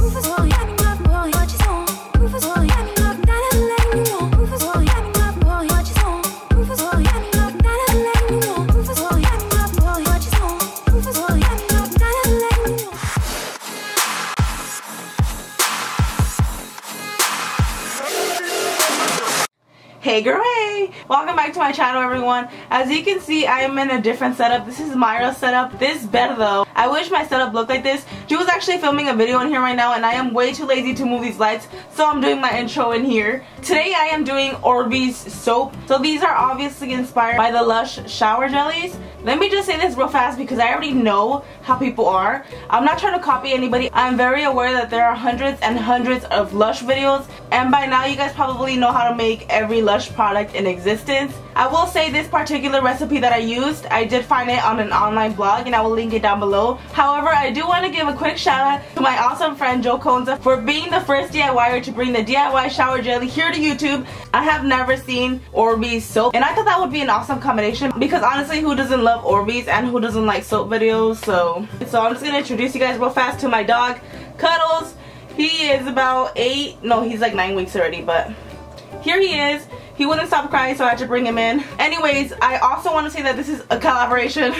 Hey girl, hey! Welcome back to my channel, everyone. As you can see, I am in a different setup. This is Myra's setup. This better though. I wish my setup looked like this. She was actually filming a video in here right now and I am way too lazy to move these lights, so I'm doing my intro in here. Today I am doing Orbeez Soap. So these are obviously inspired by the Lush shower jellies. Let me just say this real fast because I already know how people are. I'm not trying to copy anybody. I'm very aware that there are hundreds and hundreds of Lush videos, and by now you guys probably know how to make every Lush product in existence. I will say this particular recipe that I used, I did find it on an online blog and I will link it down below. However, I do want to give a quick shout out to my awesome friend Joe Conza for being the first DIYer to bring the DIY shower jelly here to YouTube. I have never seen Orbeez soap and I thought that would be an awesome combination because honestly, who doesn't love Orbeez and who doesn't like soap videos? So I'm just going to introduce you guys real fast to my dog, Cuddles. He is about 8, no, he's like 9 weeks already, but here he is. He wouldn't stop crying, so I had to bring him in. Anyways, I also want to say that this is a collaboration.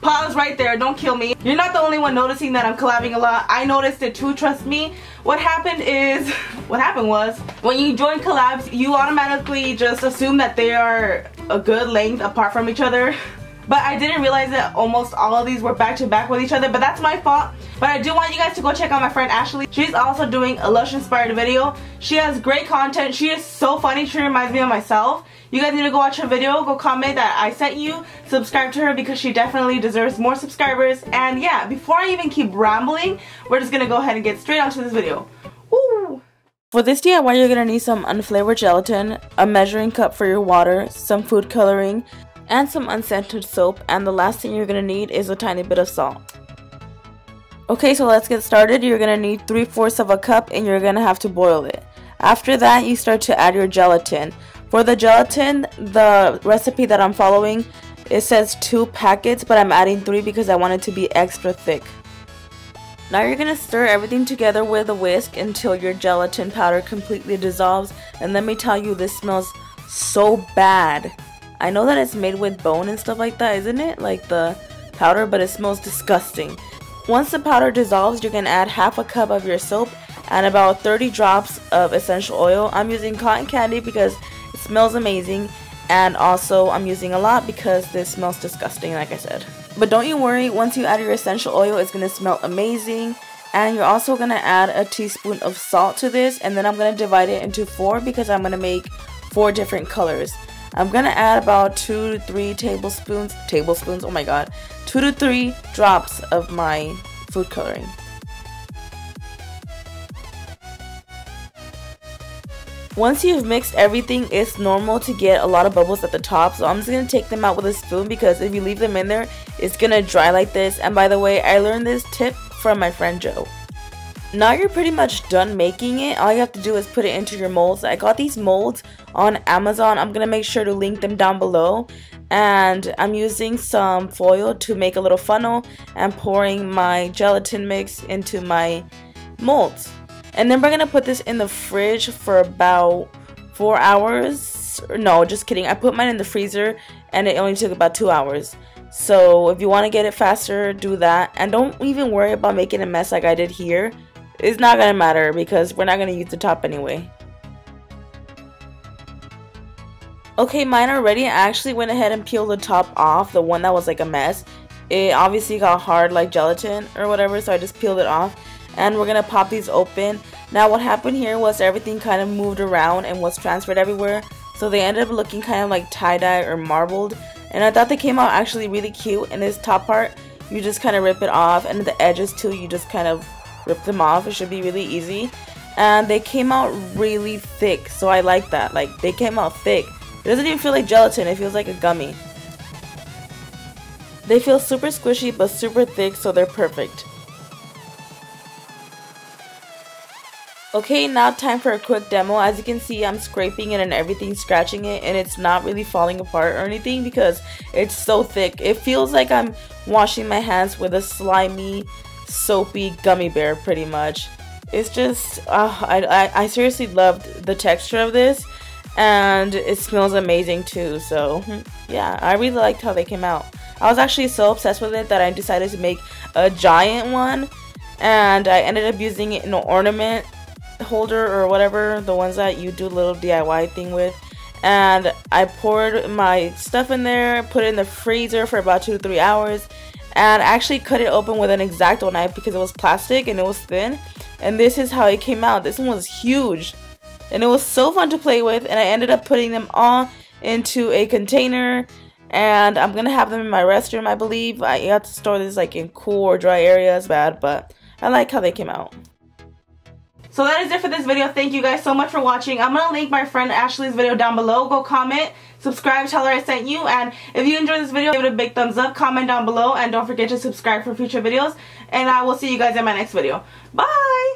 Pause right there, don't kill me. You're not the only one noticing that I'm collabing a lot. I noticed it too, trust me. What happened was, when you join collabs, you automatically just assume that they are a good length apart from each other. But I didn't realize that almost all of these were back to back with each other, but that's my fault. But I do want you guys to go check out my friend Ashley. She's also doing a Lush inspired video. She has great content. She is so funny. She reminds me of myself. You guys need to go watch her video. Go comment that I sent you. Subscribe to her because she definitely deserves more subscribers. And yeah, before I even keep rambling, we're just gonna go ahead and get straight onto this video. Woo! For this DIY, you're gonna need some unflavored gelatin, a measuring cup for your water, some food coloring, and some unscented soap, and the last thing you're gonna need is a tiny bit of salt. Okay, so let's get started. You're gonna need 3/4 of a cup and you're gonna have to boil it. After that, you start to add your gelatin. For the gelatin, the recipe that I'm following, it says 2 packets, but I'm adding 3 because I want it to be extra thick. Now you're gonna stir everything together with a whisk until your gelatin powder completely dissolves, and let me tell you, this smells so bad. I know that it's made with bone and stuff like that, isn't it? Like the powder, but it smells disgusting. Once the powder dissolves, you're going to add 1/2 cup of your soap and about 30 drops of essential oil. I'm using cotton candy because it smells amazing, and also I'm using a lot because this smells disgusting, like I said. But don't you worry, once you add your essential oil, it's going to smell amazing. And you're also going to add a teaspoon of salt to this, and then I'm going to divide it into 4 because I'm going to make 4 different colors. I'm gonna add about 2 to 3 tablespoons, oh my god, 2 to 3 drops of my food coloring. Once you've mixed everything, it's normal to get a lot of bubbles at the top, so I'm just gonna take them out with a spoon because if you leave them in there, it's gonna dry like this. And by the way, I learned this tip from my friend Joe. Now you're pretty much done making it. All you have to do is put it into your molds. I got these molds on Amazon. I'm going to make sure to link them down below. And I'm using some foil to make a little funnel and pouring my gelatin mix into my molds. And then we're going to put this in the fridge for about 4 hours. No, just kidding. I put mine in the freezer and it only took about 2 hours. So if you want to get it faster, do that. And don't even worry about making a mess like I did here. It's not gonna matter because we're not gonna use the top anyway. Okay, mine are ready. I actually went ahead and peeled the top off, the one that was like a mess. It obviously got hard like gelatin or whatever, so I just peeled it off. And we're gonna pop these open. Now what happened here was everything kind of moved around and was transferred everywhere, so they ended up looking kind of like tie-dye or marbled. And I thought they came out actually really cute. And this top part, you just kind of rip it off, and the edges too, you just kind of rip them off. It should be really easy. And they came out really thick, so I like that. Like, they came out thick. It doesn't even feel like gelatin, it feels like a gummy. They feel super squishy but super thick, so they're perfect. Okay, now time for a quick demo. As you can see, I'm scraping it and everything, scratching it, and it's not really falling apart or anything because it's so thick. It feels like I'm washing my hands with a slimy, soapy gummy bear pretty much. It's just, I seriously loved the texture of this, and it smells amazing too. So yeah, I really liked how they came out. I was actually so obsessed with it that I decided to make a giant one, and I ended up using it in an ornament holder or whatever, the ones that you do a little DIY thing with. And I poured my stuff in there, put it in the freezer for about 2 to 3 hours, and actually cut it open with an X-Acto knife because it was plastic and it was thin. And this is how it came out. This one was huge, and it was so fun to play with. And I ended up putting them all into a container, and I'm gonna have them in my restroom, I believe. I have to store this like in cool or dry areas, bad, but I like how they came out. So that is it for this video. Thank you guys so much for watching. I'm going to link my friend Ashley's video down below. Go comment, subscribe, tell her I sent you. And if you enjoyed this video, give it a big thumbs up, comment down below, and don't forget to subscribe for future videos. And I will see you guys in my next video. Bye!